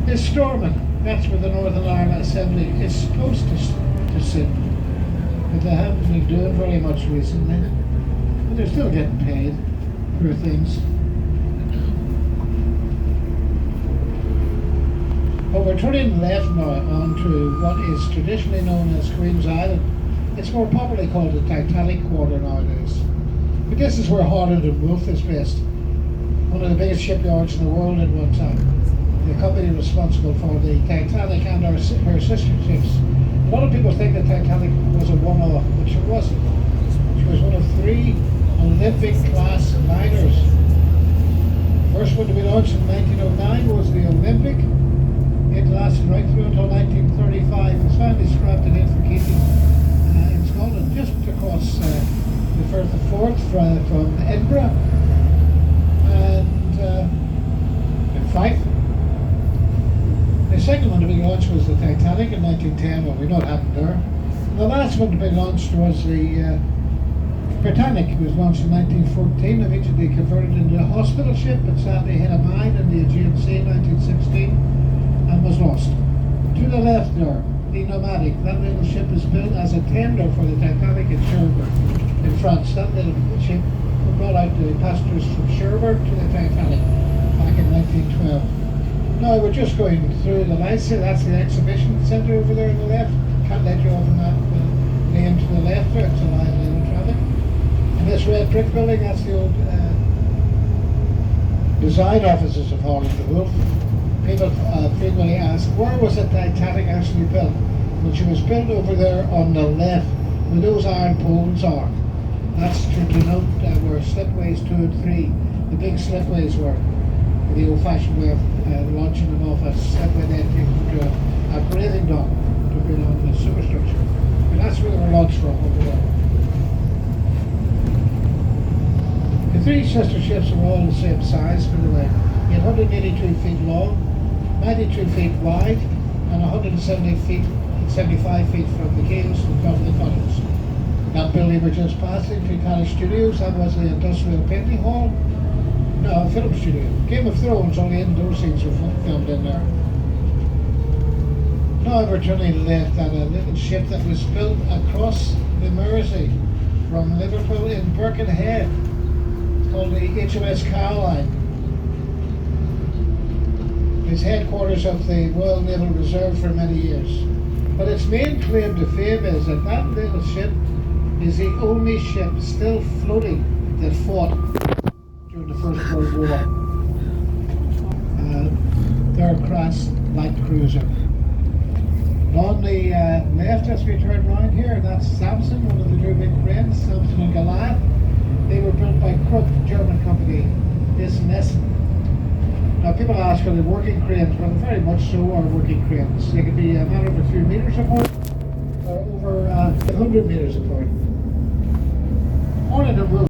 is Stormont. That's where the Northern Ireland Assembly is supposed to sit. But they haven't been doing very much recently. But they're still getting paid for things. But we're turning left now onto what is traditionally known as Queen's Island. It's more popularly called the Titanic Quarter nowadays. But this is where Holland and Wolff is based. One of the biggest shipyards in the world at one time. The company responsible for the Titanic and her sister ships. A lot of people think the Titanic was a one-off, which it wasn't. She was one of 3 Olympic class liners. First one to be launched in 1909 was the Olympic. It lasted right through until 1935. It was finally scrapped and in for keeping in Scotland, just across the Firth of Forth from Edinburgh. And in Fife. The second one to be launched was the Titanic in 1910. Well, we know what happened there. And the last one to be launched was the Britannic. It was launched in 1914, immediately converted into a hospital ship, but sadly hit a mine in the Aegean Sea in 1916 and was lost. To the left there, the Nomadic. That little ship was built as a tender for the Titanic in Cherbourg in France. That little ship brought out the passengers from Cherbourg to the Titanic back in 1912. Now we're just going through the lights here. That's the exhibition centre over there on the left. Can't let you off on that lane to the left there. It's a line lane of traffic. And this red brick building, that's the old design offices of Holland and Wolff. People frequently ask, where was the Titanic actually built? Well, she was built over there on the left, where those iron poles are. That's to denote where slipways 2 and 3, the big slipways were. The old-fashioned way of launching them off a slipway, then taking them to a breathing dock to bring on the superstructure. And that's where they were launched from over there. The 3 sister ships are all the same size, by the way. 182 feet long, 92 feet wide, and 175 feet from the keels to the top of the funnels. That building we're just passing, Titanic Studios, that was the Industrial Painting Hall. No, film studio. Game of Thrones, all the indoor scenes were filmed in there. Now we're turning left at a little ship that was built across the Mersey from Liverpool in Birkenhead. It's called the HMS Caroline. It's headquarters of the Royal Naval Reserve for many years. But its main claim to fame is that that little ship is the only ship still floating that fought during the First World War. Third-class light cruiser. On the left, as we turn around here, that's Samson, one of the 2 big cranes, Samson and Goliath. They were built by Krupp, German company, this Messen. Now people ask, are they working cranes? Well, very much so are working cranes. They can be a matter of a few meters apart, or over 100 meters apart. Holland and Wolff